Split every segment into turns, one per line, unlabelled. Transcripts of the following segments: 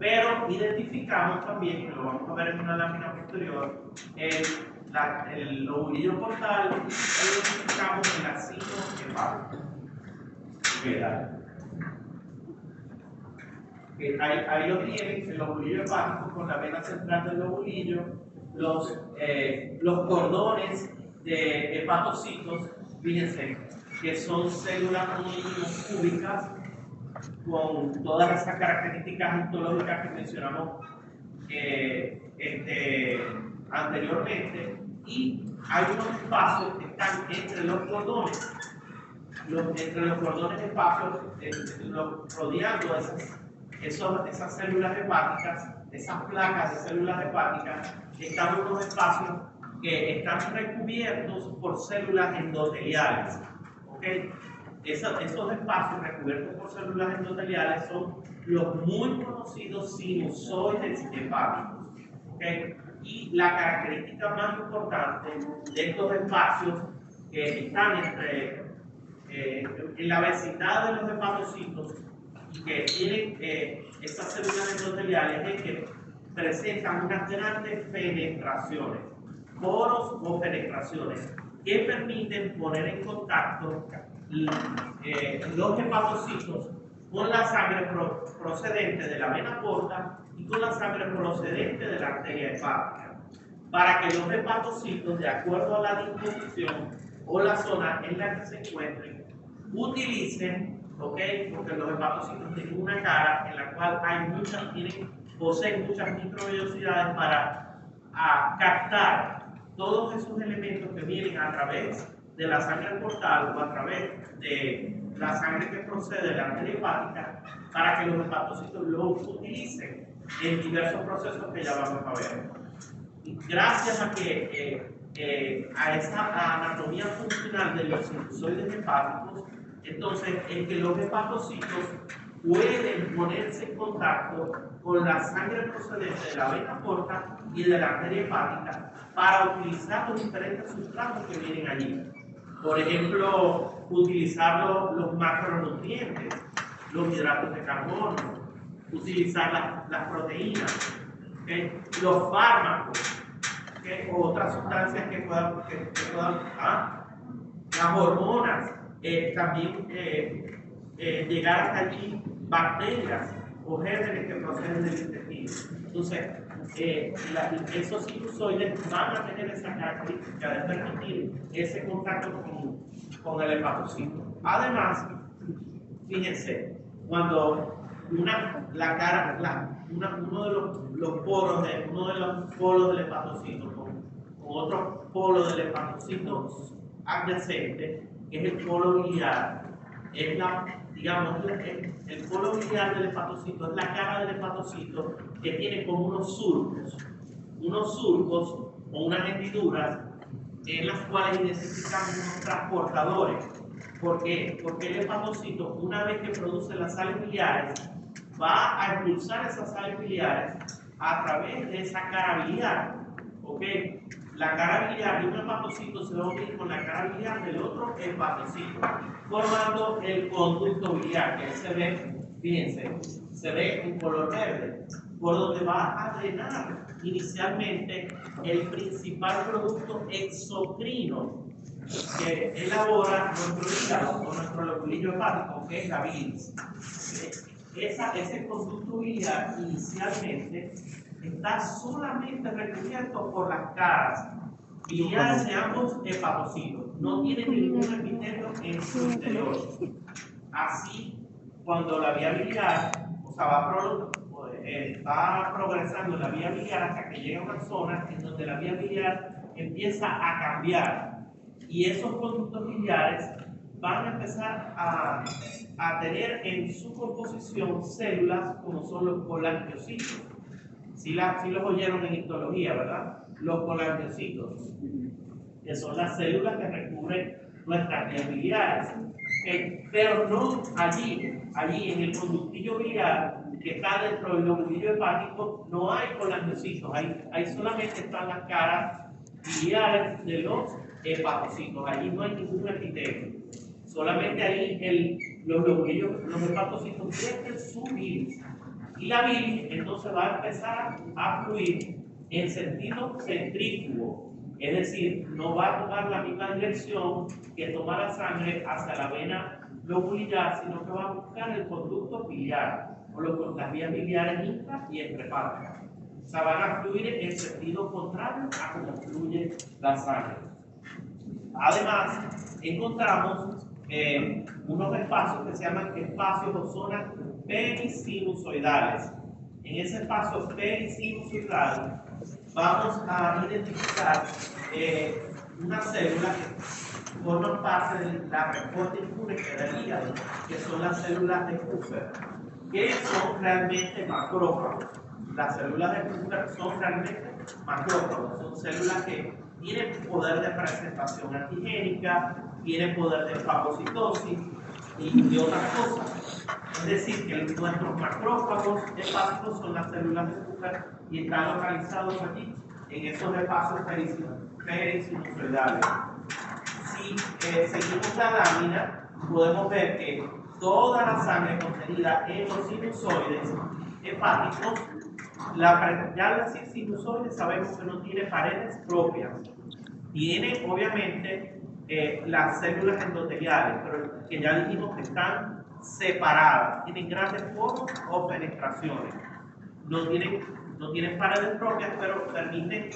Pero identificamos también, que lo vamos a ver en una lámina posterior, el lobulillo portal, y identificamos el asino hepático. Ahí lo tienen, el lobulillo hepático con la vena central del lobulillo, los cordones de hepatocitos, fíjense, que son células cúbicas con todas esas características histológicas que mencionamos anteriormente, y hay unos espacios que están entre los cordones, espacios rodeando esas células hepáticas, esas placas de células hepáticas, están unos espacios que están recubiertos por células endoteliales. ¿Okay? Esos espacios recubiertos por células endoteliales son los muy conocidos sinusoides hepáticos. ¿Okay? Y la característica más importante de estos espacios que están en la vecindad de los hepatocitos y que tienen estas células endoteliales es que presentan unas grandes penetraciones, poros o penetraciones, que permiten poner en contacto los hepatocitos con la sangre procedente de la vena porta y con la sangre procedente de la arteria hepática, para que los hepatocitos, de acuerdo a la disposición o la zona en la que se encuentren, utilicen, ¿okay? Porque los hepatocitos tienen una cara en la cual poseen muchas microvellosidades para captar todos esos elementos que vienen a través de la sangre portal o a través de la sangre que procede de la arteria hepática, para que los hepatocitos los utilicen en diversos procesos que ya vamos a ver. Y gracias a a esa anatomía funcional de los sinusoides hepáticos, entonces es que los hepatocitos pueden ponerse en contacto con la sangre procedente de la vena porta y de la arteria hepática para utilizar los diferentes sustratos que vienen allí. Por ejemplo, utilizar los macronutrientes, los hidratos de carbono, utilizar las proteínas, ¿okay? Los fármacos, ¿okay? O otras sustancias que puedan las hormonas, también llegar hasta allí bacterias o gérmenes que proceden del intestino. Entonces, esos sinusoides van a tener esa característica de permitir ese contacto con el hepatocito. Además, fíjense, cuando uno de los poros del hepatocito con otro polo del hepatocito adyacente, que es el polo biliar, es el polo biliar del hepatocito, es la cara del hepatocito que tiene como unos surcos o unas hendiduras en las cuales identificamos unos transportadores. ¿Por qué? Porque el hepatocito, una vez que produce las sales biliares, va a expulsar esas sales biliares a través de esa cara biliar. ¿Ok? La cara biliar de un hepatocito se va a unir con la cara biliar del otro hepatocito, formando el conducto biliar, que ahí se ve, fíjense, se ve en color verde, por donde va a drenar inicialmente el principal producto exocrino que elabora nuestro hígado o nuestro lobulillo hepático, que es la bilis. Ese conducto biliar inicialmente está solamente recubierto por las caras biliares de ambos hepatocitos. No tiene ningún epitelio en su interior. Así, cuando la vía biliar, va progresando la vía biliar hasta que llega a una zona en donde la vía biliar empieza a cambiar. Y esos conductos biliares van a empezar a tener en su composición células como son los colangiocitos. Sí los oyeron en histología, ¿verdad? Los colangiocitos, que son las células que recubren nuestras vías biliares. Pero no allí en el conductillo biliar que está dentro del lobulillo hepático, no hay colangiocitos, ahí solamente están las caras biliares de los hepatocitos, allí no hay ningún epitelio. Solamente ahí los hepatocitos vierten su bilis Y la bilis entonces va a empezar a fluir en sentido centrífugo, es decir, no va a tomar la misma dirección que toma la sangre hacia la vena lobular, sino que va a buscar el conducto biliar, o las vías biliares intra y entrehepáticas. O sea, van a fluir en sentido contrario a como fluye la sangre. Además, encontramos unos espacios que se llaman espacios o zonas perisinusoidales. En ese espacio perisinusoidal vamos a identificar unas células que forman parte de la respuesta inmune del hígado, que son las células de Kupffer, que son realmente macrófagos. Las células de Kupffer son realmente macrófagos, son células que tienen poder de presentación antigénica, tienen poder de fagocitosis y otras cosas. Es decir, que nuestros macrófagos hepáticos son las células de Kupffer y están localizados aquí en esos espacios perisinusoidales. Si seguimos la lámina, podemos ver que toda la sangre contenida en los sinusoides hepáticos, ya las sinusoides sabemos que no tiene paredes propias. Tiene, obviamente, las células endoteliales, pero que ya dijimos que están separadas, tienen grandes poros o penetraciones. No tienen paredes propias, pero permiten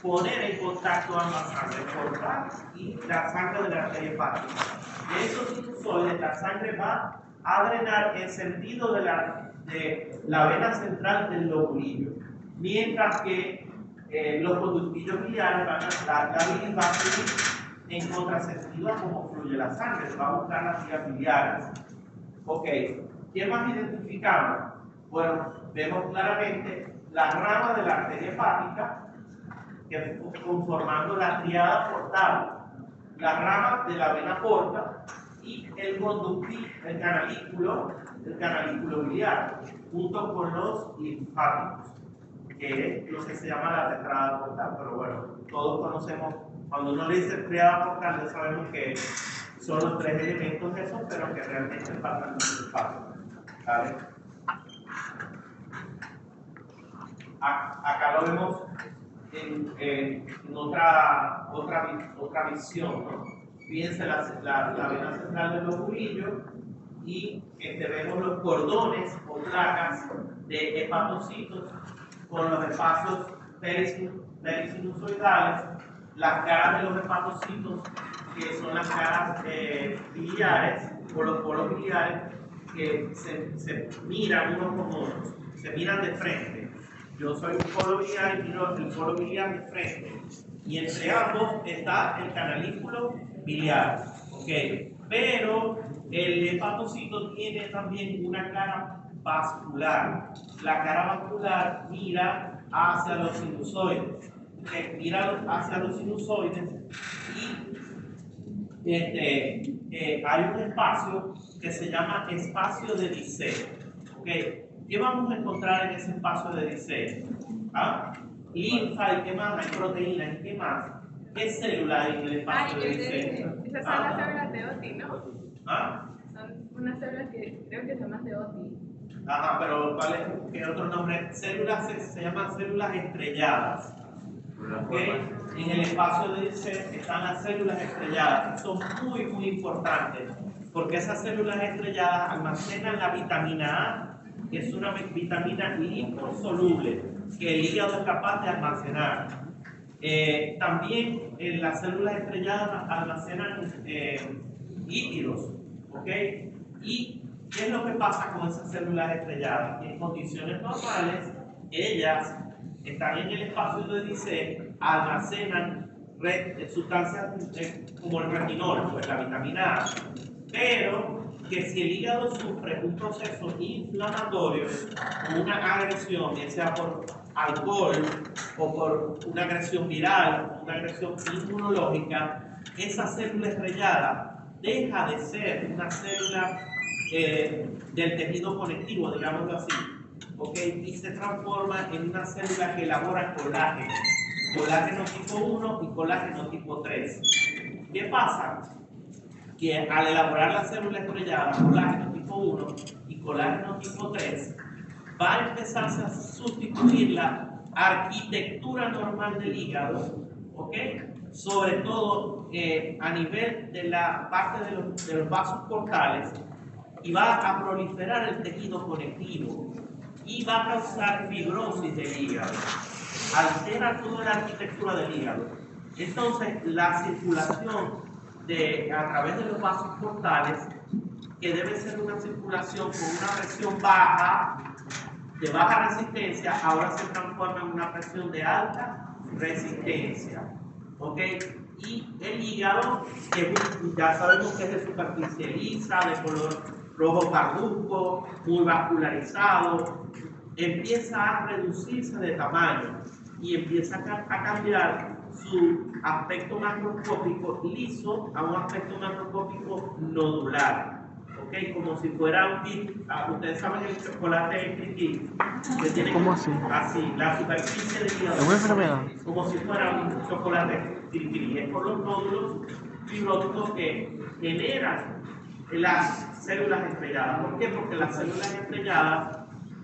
poner en contacto ambas sangre portal y la sangre de la arteria hepática. En esos sinusoides, la sangre va a drenar en sentido de la vena central del lobulillo, mientras que los conductillos biliares la bilis va a fluir en contrasentido a cómo fluye la sangre, va a buscar las vías biliares. Ok, ¿qué más identificamos? Bueno, vemos claramente la rama de la arteria hepática, que conformando la triada portal, la rama de la vena porta y el canalículo biliar, junto con los linfáticos, que es lo que se llama la tetrada portal. Pero bueno, todos conocemos, cuando uno le dice triada portal, ya sabemos que son los tres elementos esos, pero que realmente faltan los linfáticos. ¿Vale? Acá lo vemos en otra visión, ¿no? Fíjense la vena central del lobulillo y vemos los cordones o placas de hepatocitos con los espacios perisinusoidales, las caras de los hepatocitos, que son las caras biliares o los polos biliares que se miran unos con otros, se miran de frente. Yo soy un polo biliar y miro el polo biliar de frente. Y entre ambos está el canalículo biliar. ¿Okay? Pero el hepatocito tiene también una cara vascular. La cara vascular mira hacia los sinusoides. Mira hacia los sinusoides y hay un espacio que se llama espacio de Dissé. ¿Okay? ¿Qué vamos a encontrar en ese espacio de Dissé? ¿Ah? Linfa, ¿y qué más? Hay proteína, ¿y qué más? ¿Qué célula hay en el espacio de Dissé?
Esas son las células de OTI, ¿no?
¿Ah?
Son unas células que creo que son más de OTI.
Ajá, pero ¿cuál es? ¿Qué otro nombre? Células se llaman células estrelladas. ¿Okay? En el espacio de Dissé están las células estrelladas, que son muy, muy importantes, porque esas células estrelladas almacenan la vitamina A, que es una vitamina liposoluble que el hígado es capaz de almacenar. También las células estrelladas almacenan lípidos, ¿ok? ¿Y qué es lo que pasa con esas células estrelladas? En condiciones normales, ellas están en el espacio de Dissé, almacenan sustancias como el retinol, pues la vitamina A, pero que si el hígado sufre un proceso inflamatorio, una agresión, ya sea por alcohol o por una agresión viral, una agresión inmunológica, esa célula estrellada deja de ser una célula del tejido conectivo, digámoslo así, ¿okay? Y se transforma en una célula que elabora colágeno, colágeno tipo 1 y colágeno tipo 3. ¿Qué pasa? Que al elaborar la célula estrellada, colágeno tipo 1 y colágeno tipo 3, va a empezarse a sustituir la arquitectura normal del hígado, ¿ok? Sobre todo a nivel de la parte de los vasos portales, y va a proliferar el tejido conectivo y va a causar fibrosis del hígado, altera toda la arquitectura del hígado. Entonces, la circulación a través de los vasos portales, que debe ser una circulación con una presión baja, de baja resistencia, ahora se transforma en una presión de alta resistencia. ¿Ok? Y el hígado, que ya sabemos que es de superficie lisa, de color rojo parduzco, muy vascularizado, empieza a reducirse de tamaño y empieza a cambiar su aspecto macroscópico liso a un aspecto macroscópico nodular. ¿Ok? Como si fuera un kit. Ustedes saben el chocolate kit, que tiene
¿Cómo así?
Así, la superficie del hígado.
¿Es una enfermedad?
Como si fuera un chocolate kit. Es por los nódulos fibróticos que generan las células estrelladas. ¿Por qué? Porque las células estrelladas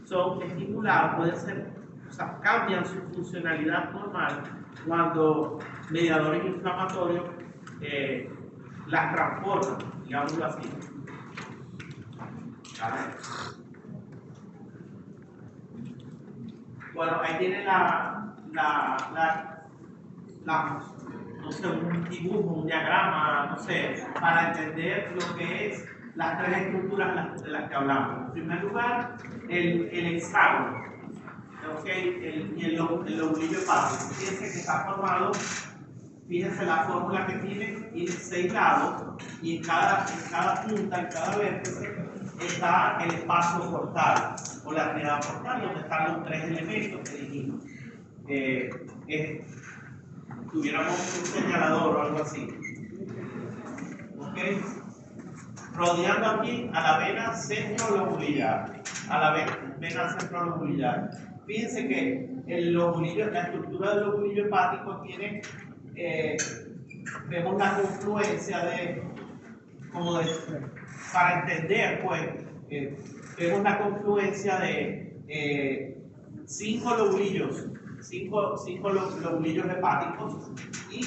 son estimuladas, pueden ser, o sea, cambian su funcionalidad normal cuando mediadores inflamatorios las transforman, digámoslo así. Bueno, ahí tiene no sé, un dibujo, un diagrama, no sé, para entender lo que es las tres estructuras de las que hablamos. En primer lugar, el hexágono, ¿okay? El lobulillo hepático. Fíjense que está formado, fíjense la fórmula que tiene 6 lados, y en cada punta, en cada vértice, está el espacio portal, o la triada portal, donde están los 3 elementos que dijimos. Tuviéramos un señalador o algo así. ¿Ok? Rodeando aquí a la vena centrolobulillar. A la vena centrolobulillar. Fíjense que la estructura del lobulillo hepático tiene, vemos la confluencia para entender, pues, vemos la confluencia de 5 lobulillos. 5 lobulillos hepáticos, y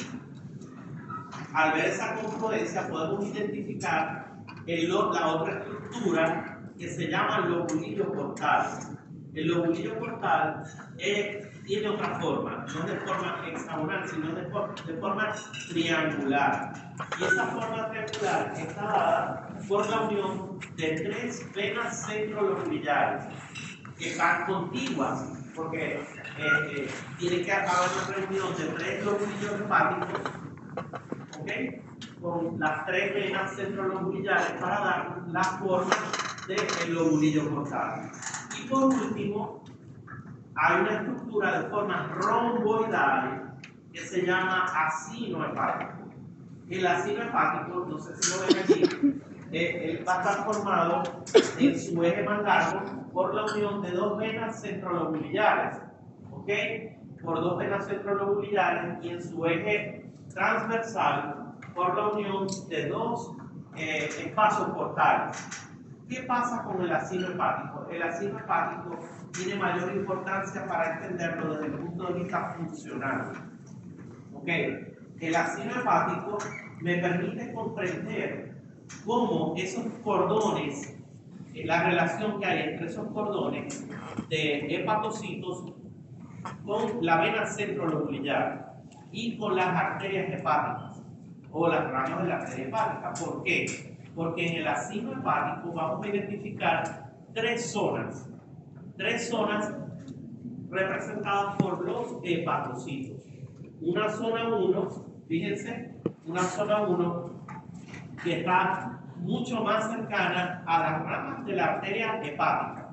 al ver esa confluencia podemos identificar la otra estructura que se llama lobulillo portal. El lobulillo portal tiene otra forma, no de forma hexagonal, sino de forma triangular. Y esa forma triangular está dada por la unión de 3 venas centrolobulillares que están contiguas, porque tiene que haber una reunión de 3 lobulillos hepáticos, ¿ok? Con las 3 venas centrolobulillares para dar la forma del lobulillo portal. Y por último, hay una estructura de forma romboidal que se llama acino hepático. El acino hepático, no sé si lo ven aquí, él va a estar formado en su eje más largo por la unión de 2 venas centrolobulillares, ¿ok? Por 2 venas centrolobulillares, y en su eje transversal por la unión de 2 espacios portales. ¿Qué pasa con el acino hepático? El acino hepático tiene mayor importancia para entenderlo desde el punto de vista funcional. ¿Ok? El acino hepático me permite comprender cómo esos cordones, la relación que hay entre esos cordones de hepatocitos con la vena centrolobulillar y con las arterias hepáticas o las ramas de la arteria hepática. ¿Por qué? Porque en el acino hepático vamos a identificar 3 zonas representadas por los hepatocitos. Una zona 1, fíjense, una zona 1 que está mucho más cercana a las ramas de la arteria hepática.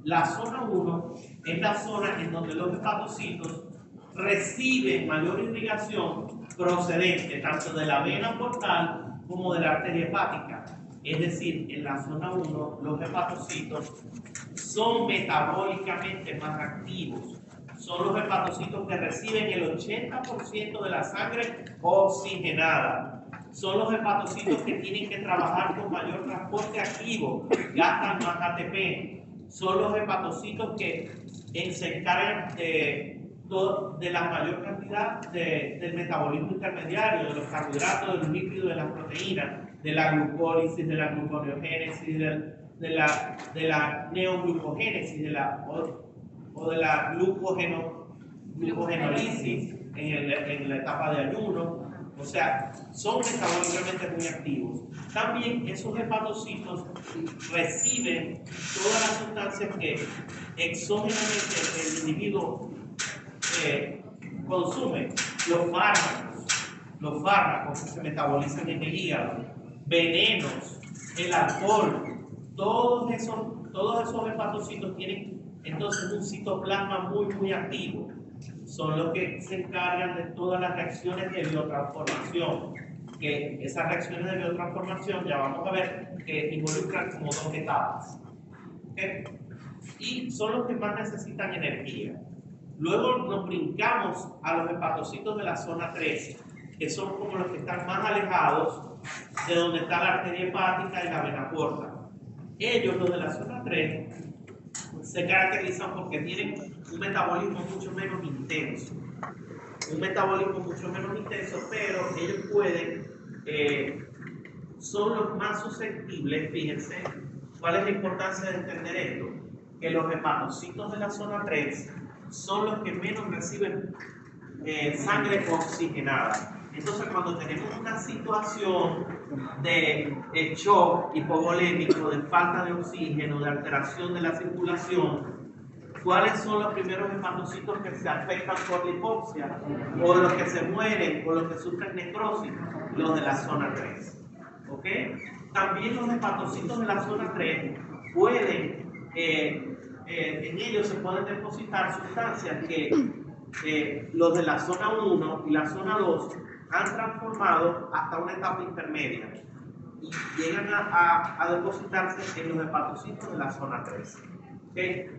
La zona 1 es la zona en donde los hepatocitos reciben mayor irrigación procedente tanto de la vena portal como de la arteria hepática. Es decir, en la zona 1 los hepatocitos son metabólicamente más activos. Son los hepatocitos que reciben el 80% de la sangre oxigenada. Son los hepatocitos que tienen que trabajar con mayor transporte activo, gastan más ATP. son los hepatocitos que se encargan de la mayor cantidad del metabolismo intermediario, de los carbohidratos, de los lípidos, de las proteínas, de la glucólisis, de la gluconeogénesis, de la neoglucogénesis, o de la glucogenólisis en la etapa de ayuno. O sea, son metabólicamente muy activos. También esos hepatocitos reciben todas las sustancias que exógenamente el individuo consume. Los fármacos que se metabolizan en el hígado, venenos, el alcohol, todos esos hepatocitos tienen entonces un citoplasma muy activo. Son los que se encargan de todas las reacciones de biotransformación, que esas reacciones de biotransformación ya vamos a ver que involucran como dos etapas. ¿Okay? Y son los que más necesitan energía. Luego nos brincamos a los hepatocitos de la zona 3, que son como los que están más alejados de donde está la arteria hepática y la vena porta. Ellos, los de la zona 3, se caracterizan porque tienen un metabolismo mucho menos intenso. Pero ellos son los más susceptibles. Fíjense, ¿cuál es la importancia de entender esto? Que los hepatocitos de la zona 3 son los que menos reciben sangre oxigenada. Entonces, cuando tenemos una situación de shock hipovolémico, de falta de oxígeno, de alteración de la circulación, ¿cuáles son los primeros hepatocitos que se afectan por la hipoxia? O los que se mueren, o los que sufren necrosis, los de la zona 3. ¿Ok? También los hepatocitos de la zona 3 pueden, en ellos se pueden depositar sustancias que los de la zona 1 y la zona 2 han transformado hasta una etapa intermedia y llegan a depositarse en los hepatocitos de la zona 3. ¿Okay?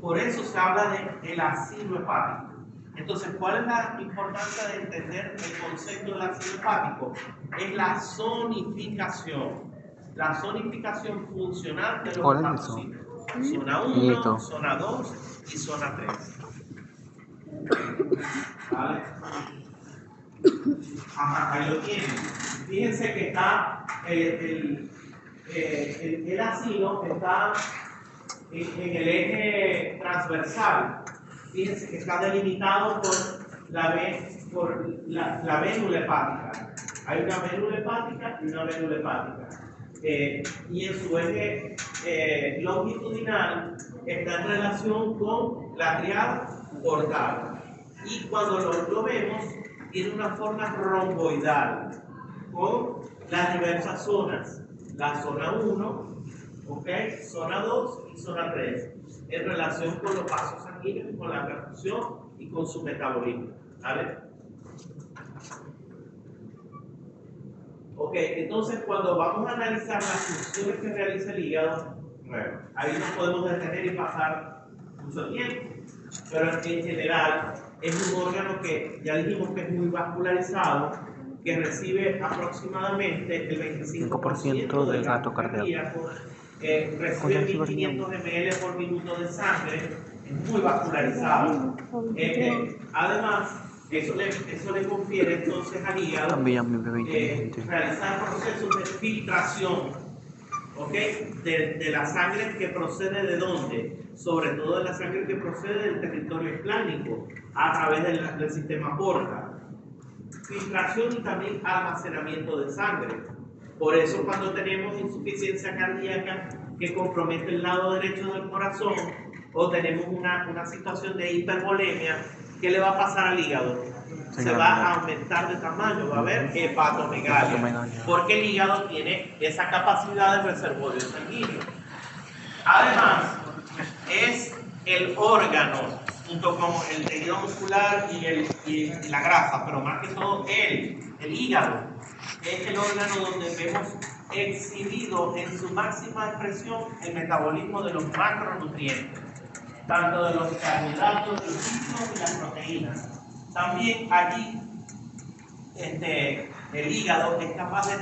Por eso se habla del ácido hepático. Entonces, ¿cuál es la importancia de entender el concepto del ácido hepático? Es la zonificación. La zonificación funcional de los hepatocitos. Zona 1, zona 2 y zona 3. ¿Vale? Ajá, ahí lo tienen. Fíjense que está el ácido está en el eje transversal. Fíjense que está delimitado por la vénula hepática. Hay una vénula hepática y una vénula hepática. Y en su eje longitudinal está en relación con la tríada portal. Y cuando lo vemos, tiene una forma romboidal con las diversas zonas. La zona 1, ¿okay? Zona 2 y zona 3, en relación con los vasos sanguíneos, con la perfusión y con su metabolismo. ¿Vale? Ok, entonces cuando vamos a analizar las funciones que realiza el hígado, bueno, ahí nos podemos detener y pasar mucho tiempo, pero en general es un órgano que ya dijimos que es muy vascularizado, que recibe aproximadamente el 25% del gasto cardíaco, recibe 1500 ml por minuto de sangre, es muy vascularizado. Además, eso le confiere entonces al hígado realizar procesos de filtración, ¿okay? de la sangre que procede de dónde, sobre todo de la sangre que procede del territorio esplánico a través del sistema porta. Filtración y también almacenamiento de sangre. Por eso cuando tenemos insuficiencia cardíaca que compromete el lado derecho del corazón o tenemos una situación de hipervolemia, ¿qué le va a pasar al hígado? Se va a aumentar de tamaño, va a haber hepatomegalia, porque el hígado tiene esa capacidad de reservorio sanguíneo. Además, es el órgano, junto con el tejido muscular y la grasa, pero más que todo el hígado, es el órgano donde vemos exhibido en su máxima expresión el metabolismo de los macronutrientes, tanto de los carbohidratos, los lípidos y las proteínas. También allí el hígado es capaz de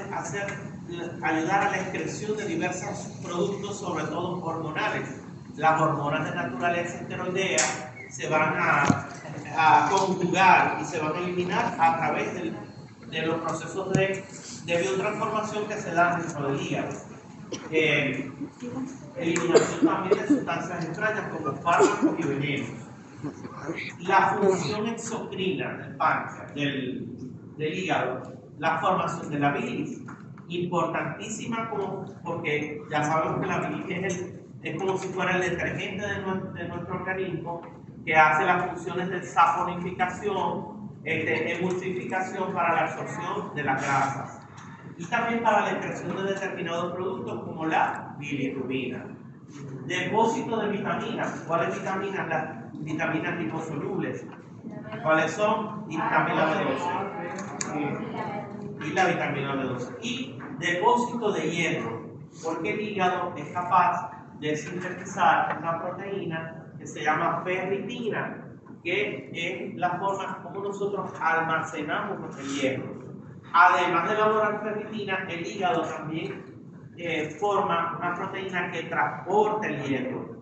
ayudar a la excreción de diversos productos, sobre todo hormonales, las hormonas de naturaleza esteroidea se van a conjugar y se van a eliminar a través de los procesos de biotransformación que se dan dentro del hígado. Eliminación también de sustancias extrañas como fármacos y venenos. La función exocrina del páncreas, del hígado, la formación de la bilis, importantísima porque ya sabemos que la bilis es como si fuera el detergente de nuestro organismo, que hace las funciones de saponificación, emulsificación para la absorción de las grasas y también para la expresión de determinados productos como la bilirrubina. Depósito de vitaminas. ¿Cuáles vitaminas? Las vitaminas liposolubles. ¿Cuáles son? Vitamina B12 y la vitamina B12. Y depósito de hierro, porque el hígado es capaz de sintetizar una proteína que se llama ferritina, que es la forma como nosotros almacenamos el hierro. Además de elaborar ferritina, el hígado también forma una proteína que transporta el hierro.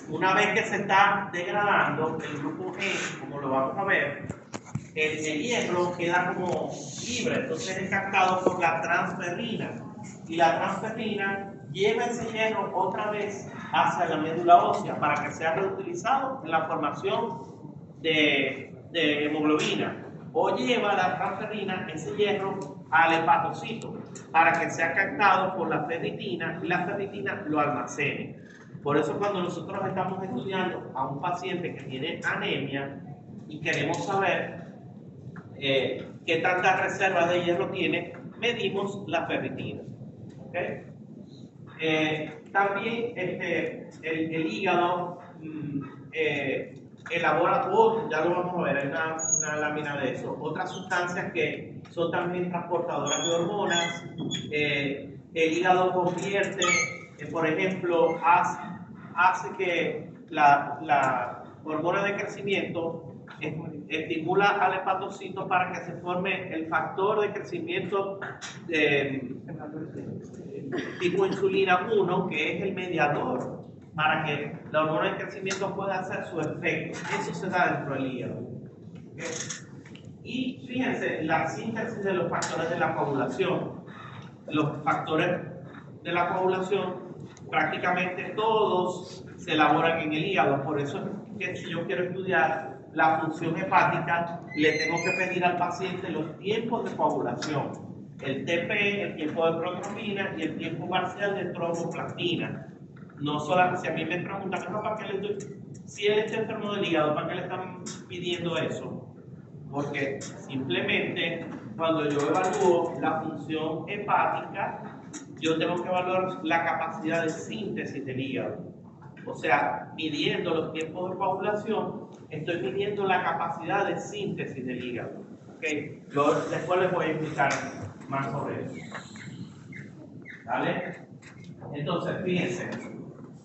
Una vez que se está degradando el grupo G, como lo vamos a ver, el hierro queda como libre, entonces es captado por la transferrina. Y la transferrina lleva ese hierro otra vez hacia la médula ósea para que sea reutilizado en la formación de hemoglobina. O lleva la transferrina, ese hierro, al hepatocito para que sea captado por la ferritina y la ferritina lo almacene. Por eso cuando nosotros estamos estudiando a un paciente que tiene anemia y queremos saber qué tantas reservas de hierro tiene, medimos la ferritina. ¿Okay? También el hígado elabora, ya lo vamos a ver, hay una lámina de eso, otras sustancias que son también transportadoras de hormonas. El hígado convierte, por ejemplo, hace que la hormona de crecimiento estimula al hepatocito para que se forme el factor de crecimiento tipo insulina 1, que es el mediador para que la hormona de crecimiento pueda hacer su efecto. Eso se da dentro del hígado. ¿Okay? Y fíjense, la síntesis de los factores de la coagulación. Los factores de la coagulación, prácticamente todos se elaboran en el hígado. Por eso es que si yo quiero estudiar la función hepática, le tengo que pedir al paciente los tiempos de coagulación. El TP, el tiempo de protrombina y el tiempo parcial de tromboplastina. No solo, si a mí me preguntan, ¿para qué le estoy, si él está enfermo del hígado, ¿para qué le están pidiendo eso? Porque simplemente cuando yo evalúo la función hepática, yo tengo que evaluar la capacidad de síntesis del hígado. O sea, midiendo los tiempos de coagulación, estoy midiendo la capacidad de síntesis del hígado. ¿Okay? Después les voy a explicar más sobre eso. ¿Vale? Entonces, fíjense,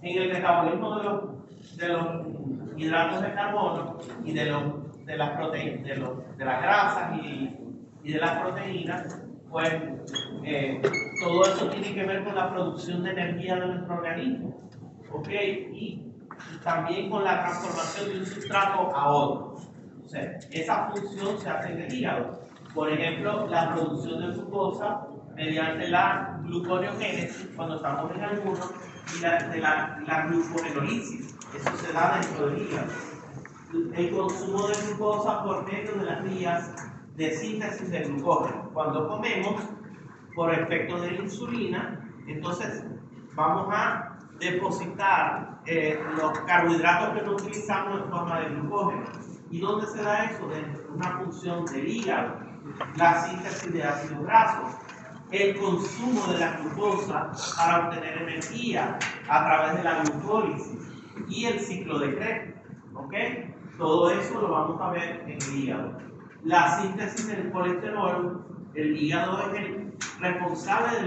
en el metabolismo de los hidratos de carbono y de las proteínas, de las grasas y de las proteínas, pues todo eso tiene que ver con la producción de energía de nuestro organismo, ¿ok? Y también con la transformación de un sustrato a otro. O sea, esa función se hace en el hígado. Por ejemplo, la producción de glucosa mediante la gluconeogénesis cuando estamos en ayuno y la glucogenolisis. Eso se da dentro del hígado. El consumo de glucosa por medio de las vías de síntesis de glucógeno. Cuando comemos, por efecto de la insulina, entonces vamos a depositar los carbohidratos que no utilizamos en forma de glucógeno. ¿Y dónde se da eso? Dentro de una función del hígado, la síntesis de ácidos grasos, el consumo de la glucosa para obtener energía a través de la glucólisis y el ciclo de Krebs. ¿Ok? Todo eso lo vamos a ver en el hígado. La síntesis del colesterol, el hígado es el responsable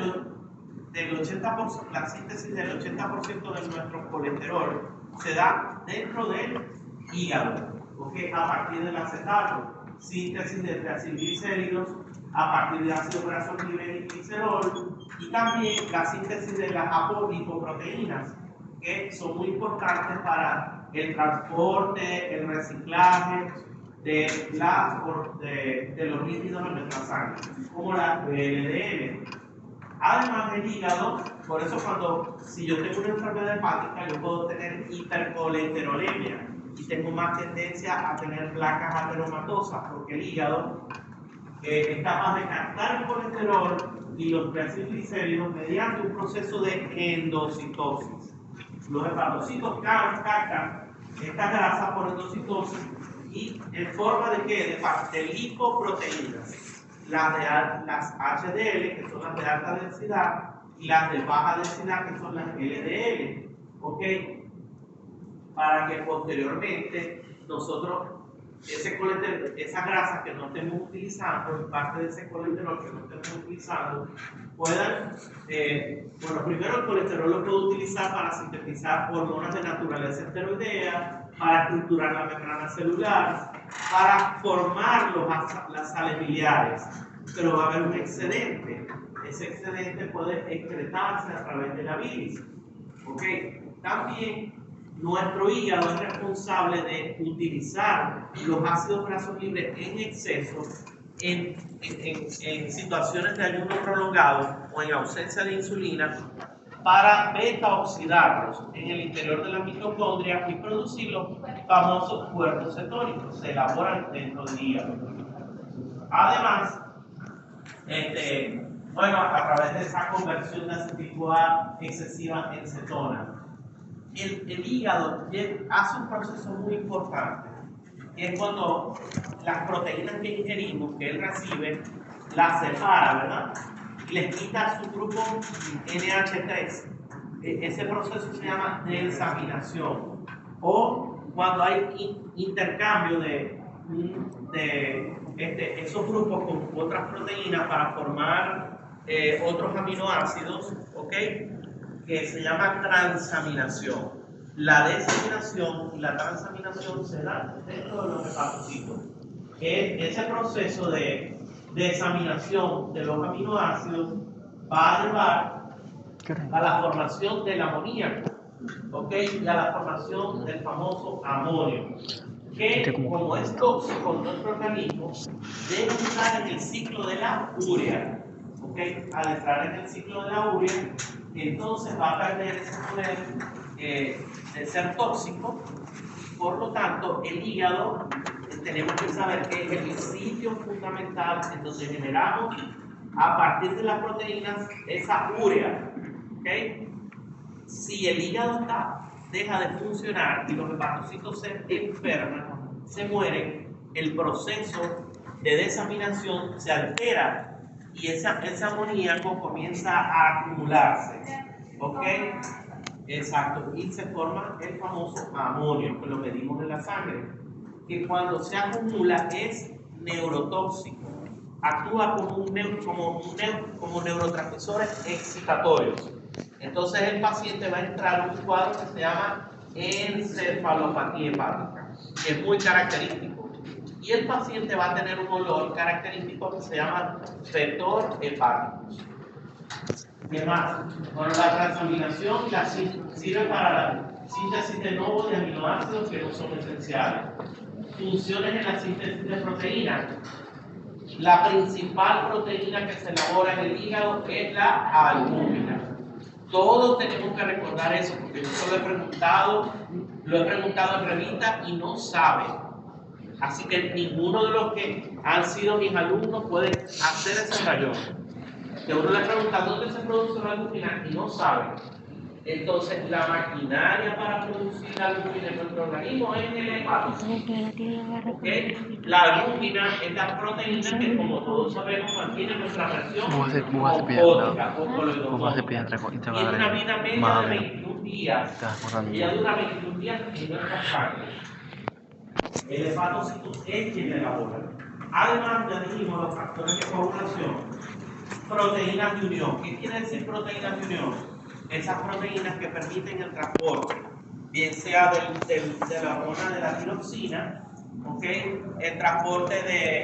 del 80%, la síntesis del 80% de nuestro colesterol se da dentro del hígado, ¿ok? A partir del acetato, síntesis de triacilglicéridos a partir de ácido graso libre y glicerol, y también la síntesis de las apolipoproteínas, que son muy importantes para el transporte, el reciclaje de los lípidos en nuestra sangre, como la LDL. Además, el hígado, por eso si yo tengo una enfermedad hepática, yo puedo tener hipercolesterolemia y tengo más tendencia a tener placas ateromatosas, porque el hígado es capaz de captar el colesterol y los triglicéridos mediante un proceso de endocitosis. Los hepatocitos captan esta grasa por endocitosis y en forma de ¿qué? De lipoproteínas. Las HDL, que son las de alta densidad, y las de baja densidad, que son las LDL, ¿ok? Para que posteriormente nosotros, esa grasa que no estemos utilizando, parte de ese colesterol que no estemos utilizando, puedan, bueno, primero el colesterol lo puedo utilizar para sintetizar hormonas de naturaleza esteroidea, para estructurar la membrana celular, para formar las sales biliares, pero va a haber un excedente. Ese excedente puede excretarse a través de la bilis. ¿Ok? También nuestro hígado es responsable de utilizar los ácidos grasos libres en exceso en situaciones de ayuno prolongado o en ausencia de insulina para beta-oxidarlos en el interior de la mitocondria y producir los famosos cuerpos cetónicos. Se elaboran dentro del hígado. Además, bueno, a través de esa conversión de acetil-CoA excesiva en cetona, el hígado hace un proceso muy importante, que es cuando las proteínas que ingerimos, que él recibe, las separa, ¿verdad? Y les quita su grupo NH3. Ese proceso se llama desaminación. O cuando hay intercambio de esos grupos con otras proteínas para formar otros aminoácidos, ¿ok? Que se llama transaminación. La desaminación y la transaminación se dan dentro de los hepatocitos. Ese proceso de desaminación de los aminoácidos va a llevar a la formación del amoníaco, ¿ok? Y a la formación del famoso amonio, que como es tóxico en nuestro organismo, debe entrar en el ciclo de la urea, ¿ok? Al entrar en el ciclo de la urea, entonces va a perder ese poder de ser tóxico. Por lo tanto, el hígado, tenemos que saber que es el sitio fundamental en donde generamos a partir de las proteínas esa urea, ¿ok? Si el hígado deja de funcionar y los hepatocitos se enferman, se mueren, el proceso de desaminación se altera y ese amoníaco comienza a acumularse, ¿ok? Exacto, y se forma el famoso amonio, que lo medimos en la sangre, que cuando se acumula es neurotóxico, actúa como neurotransmisores excitatorios. Entonces el paciente va a entrar en un cuadro que se llama encefalopatía hepática, que es muy característico. Y el paciente va a tener un olor característico que se llama fetor hepático. ¿Qué más? Bueno, la transaminación sirve para la síntesis de nuevos de aminoácidos que no son esenciales. Funciones en la síntesis de proteínas. La principal proteína que se elabora en el hígado es la albúmina. Todos tenemos que recordar eso, porque yo lo he preguntado en revista y no saben. Así que ninguno de los que han sido mis alumnos puede hacer ese rayón. Que uno le pregunta dónde se produce la albúmina y no sabe. Entonces, la maquinaria para producir la albúmina en nuestro organismo es el hepato. ¿Okay? La albúmina es la proteína que, como todos sabemos, mantiene nuestra presión osmótica o coloidosmótica. Tiene una vida media de 21 días. Ella dura 21 días en nuestra sangre. El hepatocito es quien la elabora. Además, ya dijimos los factores de coagulación. Proteínas de unión. ¿Qué quiere decir proteínas de unión? Esas proteínas que permiten el transporte, bien sea de la hormona de la tiroxina, ¿okay? El transporte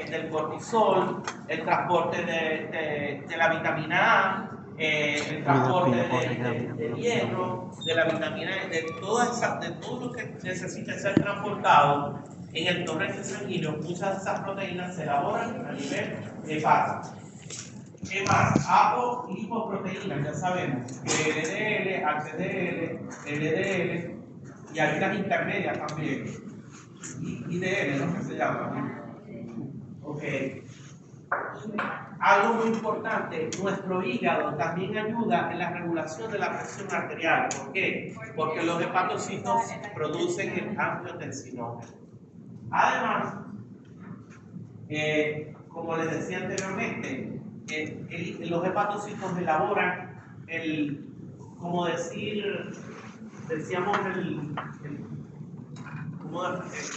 del cortisol, el transporte de la vitamina A, el transporte de hierro, de la vitamina E, de todo lo que necesita ser transportado en el torrente sanguíneo. Muchas de esas proteínas se elaboran a nivel hepático. ¿Qué más? Apolipoproteínas, ya sabemos, que LDL, HDL, LDL, y hay unas intermedias también, IDL, ¿no? Que se llama. Ok. Algo muy importante, nuestro hígado también ayuda en la regulación de la presión arterial. ¿Por qué? Porque los hepatocitos producen el angiotensinógeno. Además, como les decía anteriormente, los hepatocitos elaboran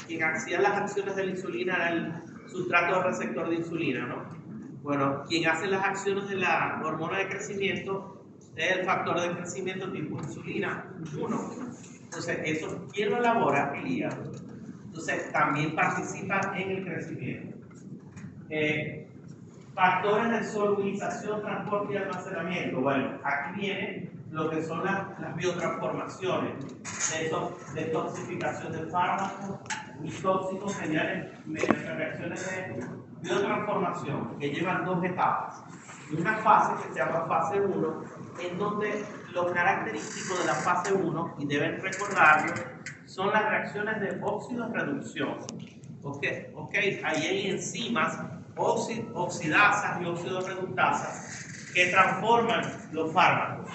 quien hacía las acciones de la insulina era el sustrato receptor de insulina, ¿no? Bueno, quien hace las acciones de la hormona de crecimiento es el factor de crecimiento tipo insulina 1. Entonces, ¿quién lo elabora? El hígado. Entonces, también participa en el crecimiento. Factores de solubilización, transporte y almacenamiento. Bueno, aquí viene lo que son las biotransformaciones, detoxificación de fármacos y tóxicos mediante reacciones de biotransformación que llevan 2 etapas. Una fase que se llama fase 1, en donde lo característico de la fase 1, y deben recordarlo, son las reacciones de óxido-reducción. Ahí hay enzimas oxidasas y oxidorreductasas que transforman los fármacos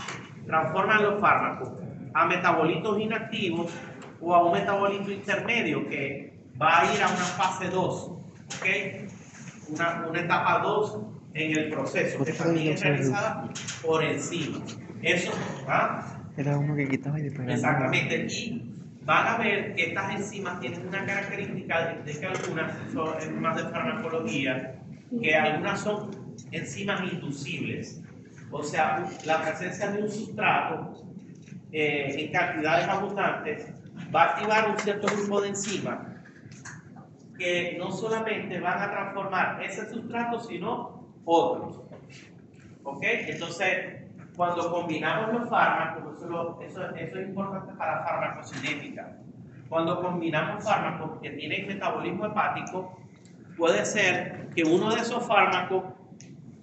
a metabolitos inactivos o a un metabolito intermedio que va a ir a una fase 2, una etapa 2 en el proceso, que también es realizada por enzimas. Eso,
Era uno que quitaba y después.
Exactamente. Y van a ver que estas enzimas tienen una característica de que algunas son más de farmacología, que algunas son enzimas inducibles. O sea, la presencia de un sustrato en cantidades abundantes va a activar un cierto grupo de enzimas que no solamente van a transformar ese sustrato, sino otros. Entonces, cuando combinamos los fármacos, eso es importante para farmacocinética. Cuando combinamos fármacos que tienen metabolismo hepático, puede ser que uno de esos fármacos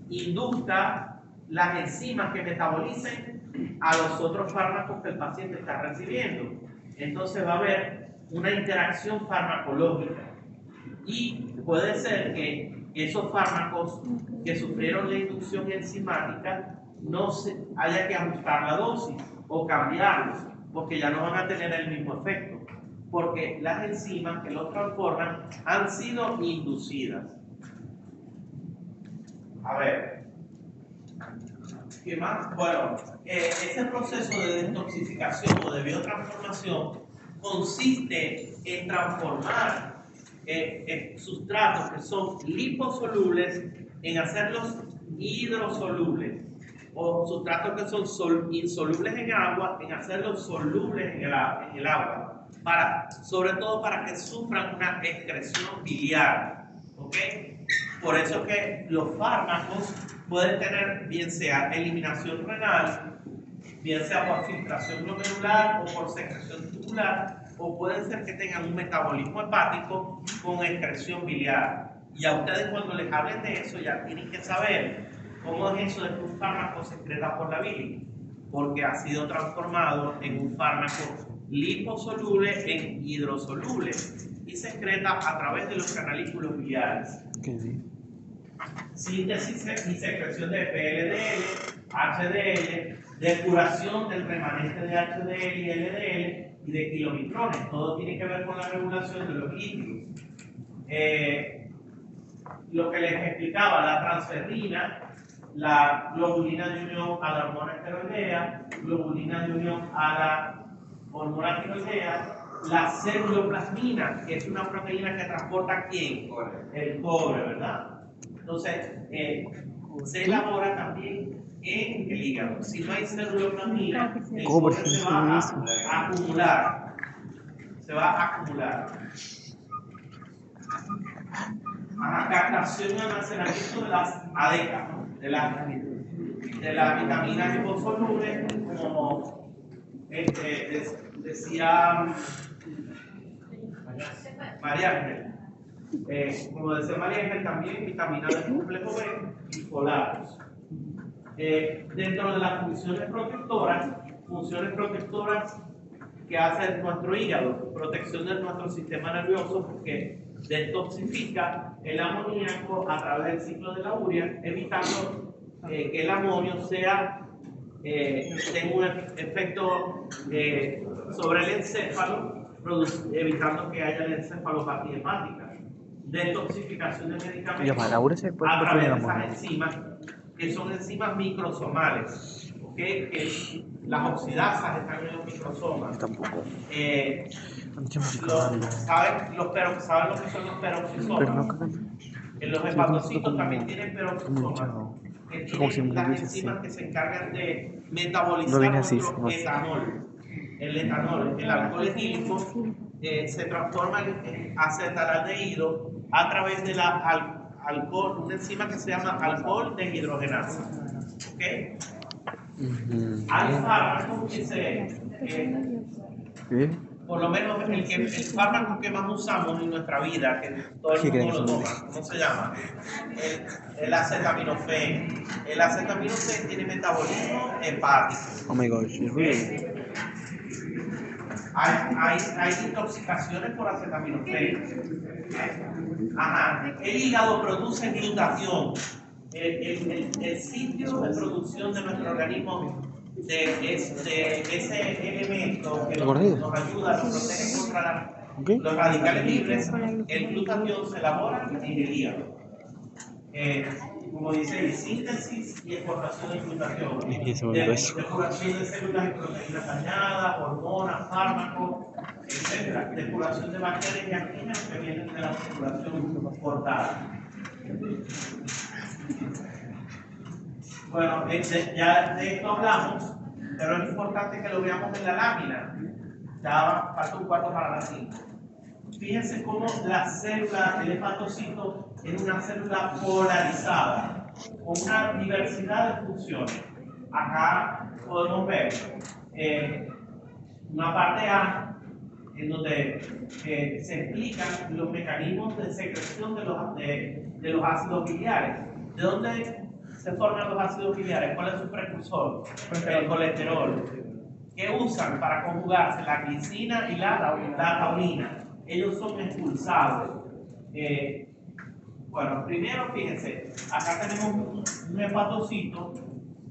induzca las enzimas que metabolicen a los otros fármacos que el paciente está recibiendo. Entonces va a haber una interacción farmacológica. Y puede ser que esos fármacos que sufrieron la inducción enzimática haya que ajustar la dosis o cambiarlos, porque ya no van a tener el mismo efecto, porque las enzimas que los transforman han sido inducidas. A ver, ¿qué más? Bueno, ese proceso de detoxificación o de biotransformación consiste en transformar sustratos que son liposolubles en hacerlos hidrosolubles, o sustratos que son insolubles en agua en hacerlos solubles en el agua, sobre todo para que sufran una excreción biliar. Por eso que los fármacos pueden tener bien sea eliminación renal, bien sea por filtración glomerular o por secreción tubular, o pueden ser que tengan un metabolismo hepático con excreción biliar. Y a ustedes, cuando les hablen de eso, ya tienen que saber cómo es eso de que un fármaco se excreta por la bilis, porque ha sido transformado en un fármaco liposoluble en hidrosoluble y se excreta a través de los canalículos biliares. Síntesis y secreción de PLDL, HDL, depuración del remanente de HDL y LDL y de kilomitrones. Todo tiene que ver con la regulación de los lípidos. Lo que les explicaba, la transferrina, la globulina de unión a la hormona esteroidea, globulina de unión a la hormona tiroidea, la ceruloplasmina, que es una proteína que transporta ¿quién? El cobre, ¿verdad? Entonces, se elabora también en el hígado. Si no hay ceruloplasmina, el cobre se va a acumular. Se va a acumular. Captación y almacenamiento de las ADECA, ¿no? De las de las vitaminas liposolubles, como decía María Ángel. Como decía María Ángel, también vitaminas del complejo B y folatos. Dentro de las funciones protectoras que hace nuestro hígado, protección de nuestro sistema nervioso, porque detoxifica el amoníaco a través del ciclo de la urea, evitando que el amonio tenga un efecto sobre el encéfalo, evitando que haya la encefalopatía hepática. Detoxificación de medicamentos a través de esas enzimas, que son enzimas microsomales, ¿okay? Que las oxidasas están en los microsomas.
Tampoco.
¿Saben lo que son los peroxisomas? Los hepatocitos también tienen peroxisomas, que tienen las enzimas que se encargan de metabolizar nuestro etanol. El etanol, el alcohol etílico, se transforma en acetalaldehído a través de alcohol, una enzima que se llama alcohol deshidrogenasa. ¿Okay? Hay fármacos que por lo menos el fármaco que más usamos en nuestra vida, que todo el mundo lo toma, ¿cómo se llama? El acetaminofén. El acetaminofén tiene metabolismo hepático.
Oh my gosh,
¿Okay? Hay intoxicaciones por acetaminofén. Ajá. El hígado produce glutatión. El sitio de producción de nuestro organismo de ese elemento que nos ayuda, nos protege contra los radicales libres, el glutatión se elabora en el hígado. Como dice, síntesis y exportación de glutatión, depuración de células y proteínas dañadas, hormonas, fármacos, etc. Depuración de bacterias y antígenos que vienen de la circulación cortada. Bueno, ya de esto hablamos, pero es importante que lo veamos en la lámina. Ya falta un cuarto para las 5. Fíjense cómo la célula, el hepatocito, es una célula polarizada, con una diversidad de funciones. Acá podemos ver una parte A, en donde se explican los mecanismos de secreción de los ácidos biliares. ¿De dónde se forman los ácidos biliares? ¿Cuál es su precursor? El colesterol. ¿Qué usan para conjugarse? La glicina y la taurina. Ellos son expulsados. Bueno, primero fíjense, acá tenemos un hepatocito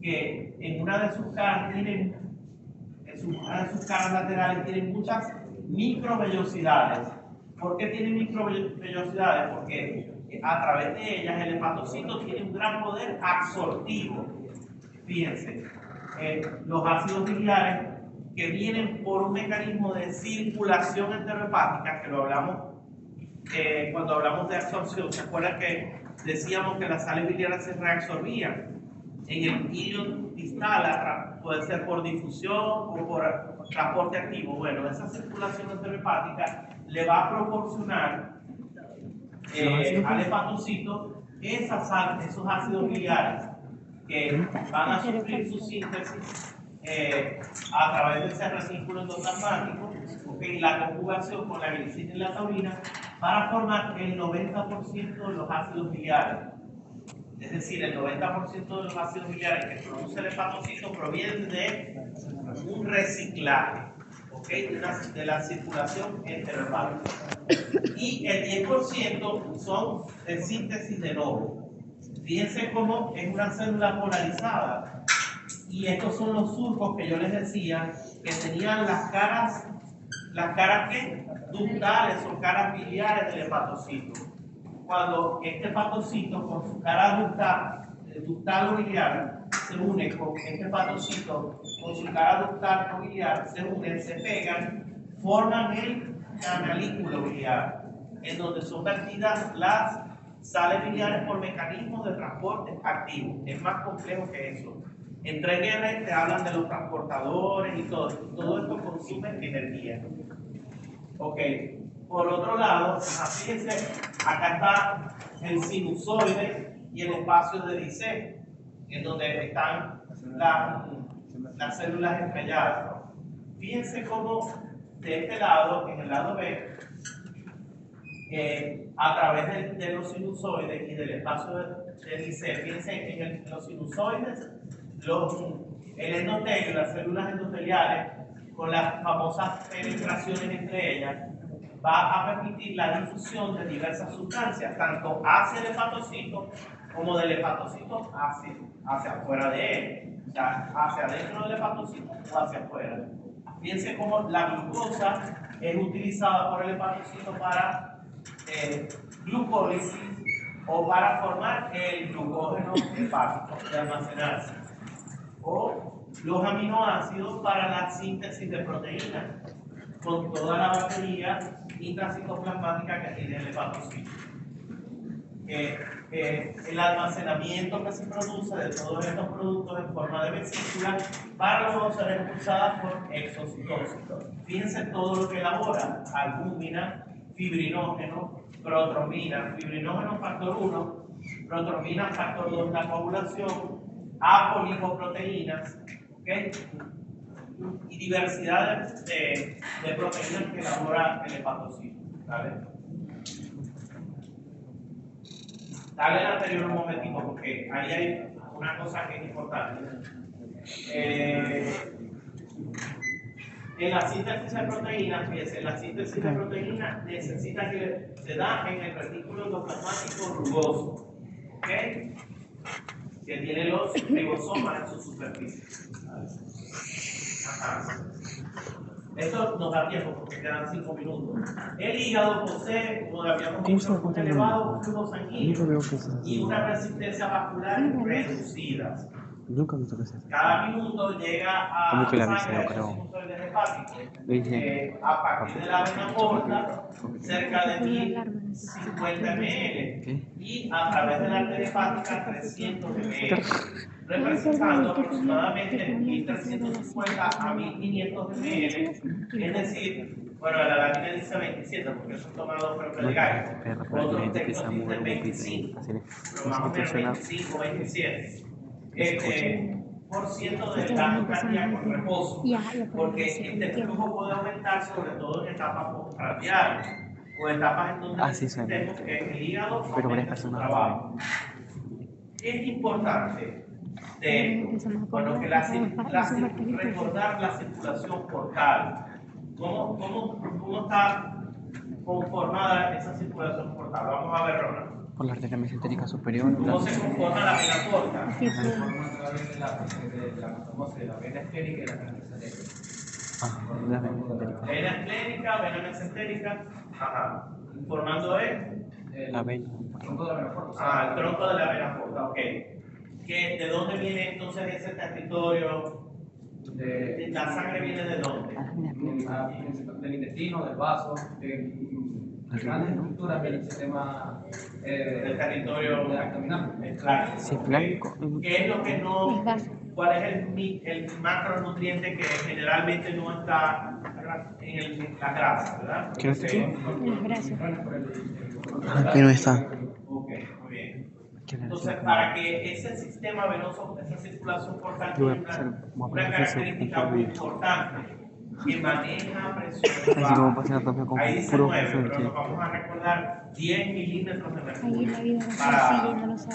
que en una de sus caras laterales tiene muchas microvellosidades. ¿Por qué tiene microvellosidades? Porque a través de ellas el hepatocito tiene un gran poder absortivo. Fíjense, los ácidos biliares que vienen por un mecanismo de circulación enterohepática, que lo hablamos cuando hablamos de absorción. ¿Se acuerdan que decíamos que las sales biliares se reabsorbían en el hilo distal, puede ser por difusión o por transporte activo? Bueno, esa circulación enterohepática le va a proporcionar al hepatocito esos ácidos biliares que van a sufrir su síntesis a través de ese retículo endoplasmático, la conjugación con la glicina y la taurina para formar el 90% de los ácidos biliares. Es decir, el 90% de los ácidos biliares que produce el hepatocito provienen de un reciclaje, de la circulación enterohepática. Y el 10% son de síntesis de novo. Fíjense cómo es una célula polarizada. Y estos son los surcos que yo les decía, que tenían las caras ¿qué? Ductales o caras biliares del hepatocito. Cuando este hepatocito con su cara ductal o biliar se une con este hepatocito con su cara ductal o biliar, se unen, se pegan, forman el canalículo biliar, en donde son vertidas las sales biliares por mecanismos de transporte activo. Es más complejo que eso. En 3R te hablan de los transportadores y todo esto consume energía. Por otro lado, fíjense, acá está el sinusoide y el espacio de Disset. en donde están las células estrelladas. Fíjense cómo de este lado, en el lado B, a través de los sinusoides y del espacio del IC, fíjense en los sinusoides, el endotelio, las células endoteliales, con las famosas penetraciones entre ellas, va a permitir la difusión de diversas sustancias, tanto hacia el hepatocito como del hepatocito hacia afuera de él, o sea, hacia adentro del hepatocito o hacia afuera. Fíjense cómo la glucosa es utilizada por el hepatocito para glucólisis o para formar el glucógeno hepático de almacenarse, o los aminoácidos para la síntesis de proteínas, con toda la batería intracitoplasmática que tiene el hepatocito. El almacenamiento que se produce de todos estos productos en forma de vesícula para luego ser expulsadas por exocitocitos. Fíjense todo lo que elabora: albúmina, fibrinógeno, protrombina, fibrinógeno factor 1, protrombina factor 2 la coagulación, apolipoproteínas, ¿okay? Y diversidad de proteínas que elabora el hepatocito, ¿vale? Dale el anterior un momentito, porque ahí hay una cosa que es importante. En la síntesis de proteínas, fíjense, la síntesis de proteínas necesita que se da en el retículo endoplasmático rugoso, ¿ok? Que tiene los ribosomas en su superficie. Ajá. Esto nos da tiempo porque quedan 5 minutos. El hígado posee, como habíamos dicho, un elevado flujo sanguíneo y una resistencia vascular reducidas.
Nunca me tocó hacer.
Cada minuto llega a
¿Cómo que la
sangre
viste?
a esos sinusoides hepáticos.
Dije.
A partir de la vena porta, cerca de 1050 ml y a través de la arteria hepática 300 ml, representando aproximadamente 1350 a 1500 ml, es decir, bueno, la lámina dice 27 porque eso es tomado creo que de gallo, otros textos dicen 25, pero más o menos 25, 27. Por ciento del gasto cardíaco en reposo, porque este flujo puede aumentar sobre todo en etapas postprandiales o etapas en donde necesitemos que el hígado aumente su trabajo. Es importante recordar la circulación portal. ¿Cómo está conformada esa circulación portal? Vamos a ver, Ronald.
Por la arteria mesentérica superior.
¿Cómo se conforma la vena porta?
Se forma a través de la vena esclénica y la vena mesentérica.
La vena mesentérica.
Vena esclénica, vena mesentérica. Ajá. Formando
la vena.
El tronco de la vena porta.
El tronco de la vena porta, ok. ¿De dónde viene entonces ese territorio? ¿La sangre viene de dónde?
Del intestino, del vaso, de grandes estructuras del sistema
del territorio
abdominal.
Claro.
Si es blanco.
¿Qué es lo que no? ¿Cuál es el macronutriente que generalmente no está en la grasa, verdad?
¿Qué no está aquí?
Las grasas.
Aquí no está.
Ok, muy bien. Entonces, para que ese sistema venoso, esa circulación portal tenga una característica muy importante, que maneja presión baja. Ahí dice 9, pero nos vamos a recordar 10 milímetros de mercurio. Para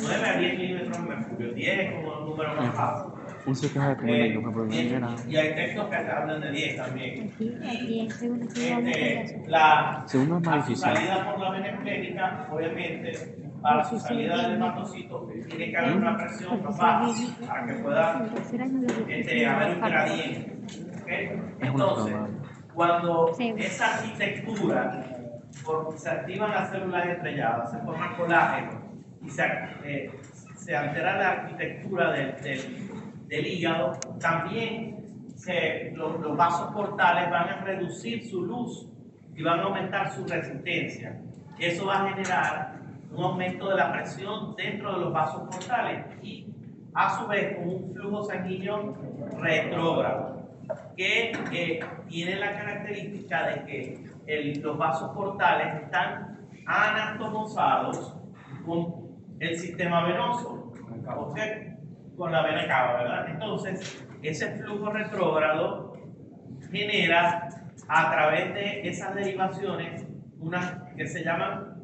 9 a 10 milímetros de mercurio, 10 es como el número más bajo.
Un sitio de primera yo me proponía.
Y hay textos que hablan de 10 también.
Segundo es más difícil.
Salida por la vena esclénica, obviamente, para su salida del hepatocito, tiene que haber una presión más baja para que pueda haber un gradiente. ¿Okay? Entonces, cuando esa arquitectura, se activan las células estrelladas, se forma colágeno y se altera la arquitectura del hígado, también los vasos portales van a reducir su luz y van a aumentar su resistencia. Eso va a generar un aumento de la presión dentro de los vasos portales y a su vez con un flujo sanguíneo retrógrado que tiene la característica de que los vasos portales están anatomizados con el sistema venoso. ¿Okay? con la vena cava, ¿verdad? Entonces, ese flujo retrógrado genera a través de esas derivaciones unas que se llaman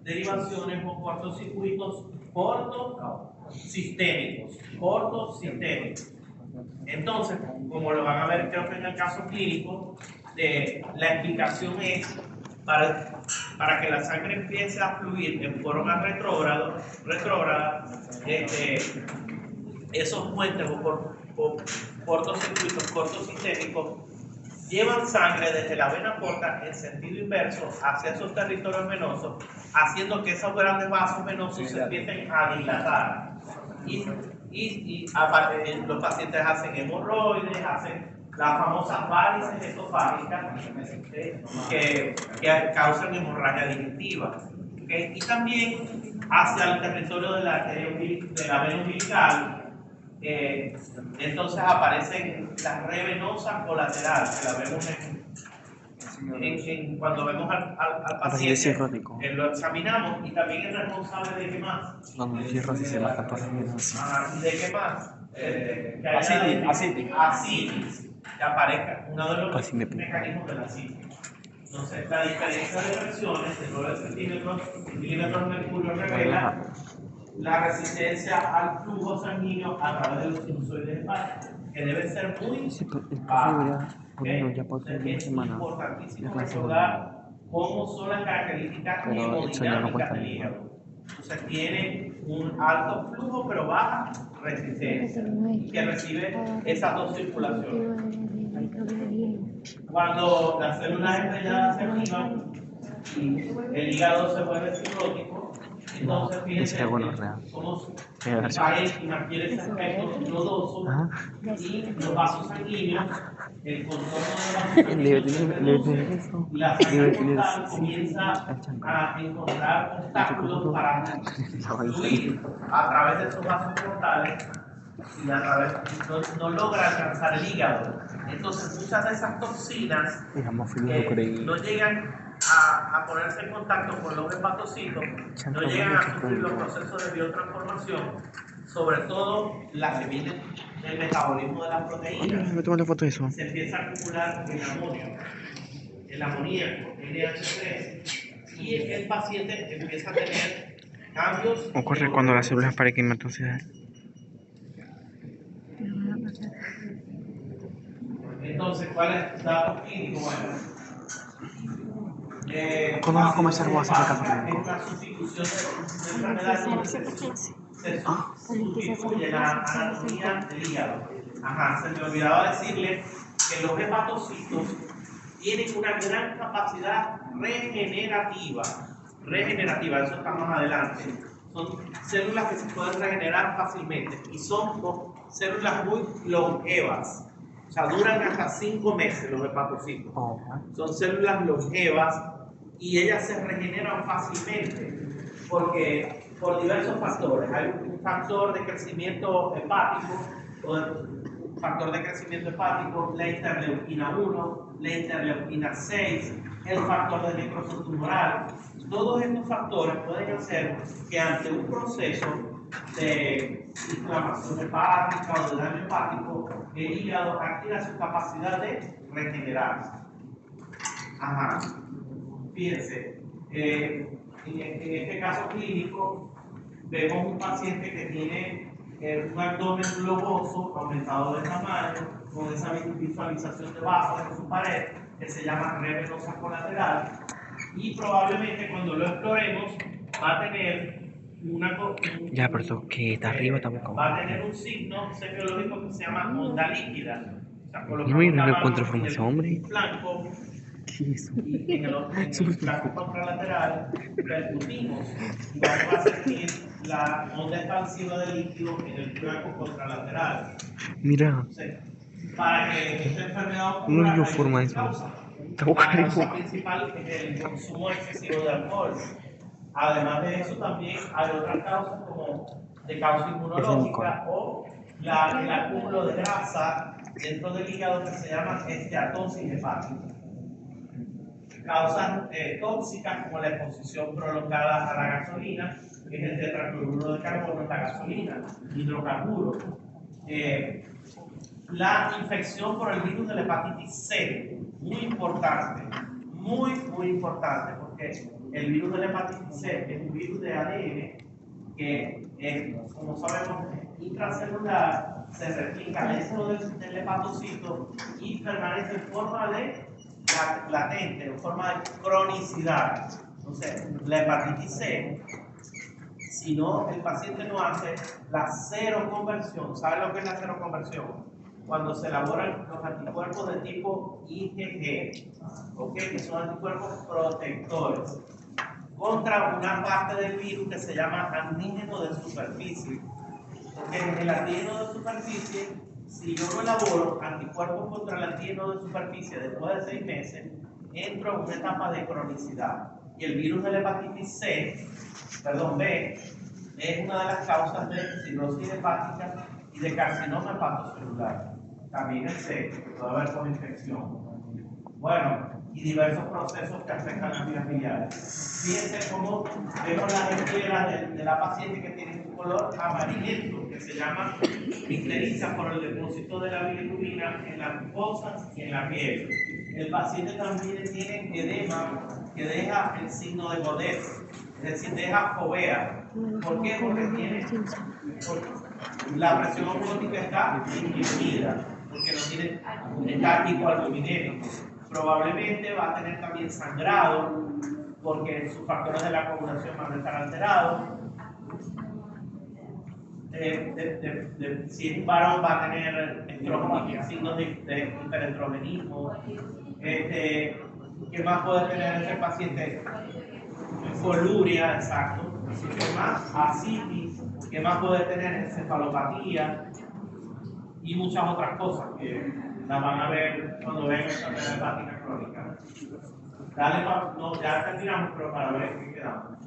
derivaciones o cortocircuitos cortosistémicos. Entonces, como lo van a ver creo que en el caso clínico, la explicación es para que la sangre empiece a fluir en forma retrógrada, esos puentes o cortocircuitos cortosistémicos llevan sangre desde la vena porta en sentido inverso hacia esos territorios venosos, haciendo que esos grandes vasos venosos se empiecen a dilatar. Y los pacientes hacen hemorroides, hacen las famosas varices esofágicas que causan hemorragia digestiva. ¿Okay? Y también hacia el territorio de la vena umbilical. Entonces aparecen las redes venosas colaterales, que la vemos cuando vemos al paciente, lo examinamos y también es responsable de qué más.
Cuando cirrosis se mata por eliminación.
¿Y de qué más? Asitis, que aparezca uno de los mecanismos de la asitis. Entonces, la diferencia de presiones de 9 milímetros de mercurio revela la resistencia al flujo sanguíneo a través de los sinusoides hepáticos, que debe ser muy baja. Es importantísimo recordar cómo son las características hemodinámicas del hígado. Entonces tiene un alto flujo pero baja resistencia, que recibe esas dos circulaciones. Cuando las células estrelladas se activan y el hígado se vuelve cirrótico, entonces fíjense cómo el parénquima adquiere ese aspecto nodoso y los vasos sanguíneos, el contorno de los vasos y la sangre portal comienza a encontrar obstáculos para fluir a través de esos vasos portales y a través no logra alcanzar el hígado. Entonces muchas de esas toxinas no llegan a ponerse en contacto con los hepatocitos, no llegan a sufrir los procesos de biotransformación, sobre todo las que vienen del metabolismo de las proteínas. Se empieza a acumular el amoníaco, NH3, y el paciente empieza a tener cambios.
Ocurre cuando las células parénquimas entonces.
Entonces, ¿cuál es el dato clínico? Bueno,
¿cómo vas a comenzar vos a hacer el cálculo?
esta sustitución de enfermedad donde se sustituye la anatomía del hígado. Se me olvidaba decirle que los hepatocitos tienen una gran capacidad regenerativa, eso está más adelante. Son células que se pueden regenerar fácilmente y son células muy longevas. O sea, duran hasta 5 meses los hepatocitos. Son células longevas y ellas se regeneran fácilmente por diversos factores. Hay un factor de crecimiento hepático, la interleuquina 1, la interleuquina 6, el factor de necrosis tumoral. Todos estos factores pueden hacer que ante un proceso de inflamación hepática o de daño hepático, el hígado adquiera su capacidad de regenerarse. Fíjense, en este caso clínico vemos un paciente que tiene un abdomen globoso, aumentado de tamaño, con esa visualización de vasos en su pared, que se llama red venosa colateral, y probablemente cuando lo exploremos va a tener
que está arriba tampoco.
Va a tener un signo semiológico que se llama onda líquida. O sea,
No encuentro información, hombre.
Flanco,
¿qué es eso?
y en el flanco contralateral percutimos y vamos a sentir la onda expansiva del líquido en el flanco contralateral.
Mira.
Entonces, para que esta enfermedad ocurra,
No hay forma de eso.
La causa principal es el consumo excesivo de alcohol. Además de eso, también hay otras causas como de causa inmunológica o el acúmulo de grasa dentro del hígado que se llama esteatosis hepática. causas tóxicas como la exposición prolongada a la gasolina, que es el tetracloruro de carbono en la gasolina, hidrocarburos. La infección por el virus de la hepatitis C, muy importante, muy importante, porque el virus de la hepatitis C es un virus de ADN que, como sabemos, es intracelular, se replica dentro del hepatocito y permanece en forma de latente, en forma de cronicidad. Entonces, la hepatitis C, si no, el paciente no hace la seroconversión. ¿Sabe lo que es la seroconversión? Cuando se elaboran los anticuerpos de tipo IgG, ¿okay? Que son anticuerpos protectores contra una parte del virus que se llama antígeno de superficie. Porque el antígeno de superficie, si yo no elaboro anticuerpos contra el antígeno de superficie después de 6 meses, entro en una etapa de cronicidad. Y el virus de la hepatitis B, es una de las causas de cirrosis hepática y de carcinoma hepatocelular. También el C, que puede haber con infección. Bueno, y diversos procesos que afectan las vías biliares. Fíjense cómo vemos las escleras de la paciente que tiene un color amarillento, que se llama ictericia por el depósito de la bilirrubina en las mucosas y en la piel. El paciente también tiene edema que deja el signo de Godet, es decir, deja fovea. ¿Por qué? Porque la presión osmótica está disminuida, porque no tiene está hipoalbuminémico. Probablemente va a tener también sangrado, porque sus factores de la coagulación van a estar alterados. Si es un varón va a tener signos de hiperestrogenismo. ¿Qué más puede tener ese paciente? Coluria, exacto. ¿Qué más? Ascitis. ¿Qué más puede tener? Encefalopatía y muchas otras cosas que las van a ver cuando vean esta enfermedad hepática crónica. Dale, no, ya terminamos, pero para ver qué quedamos.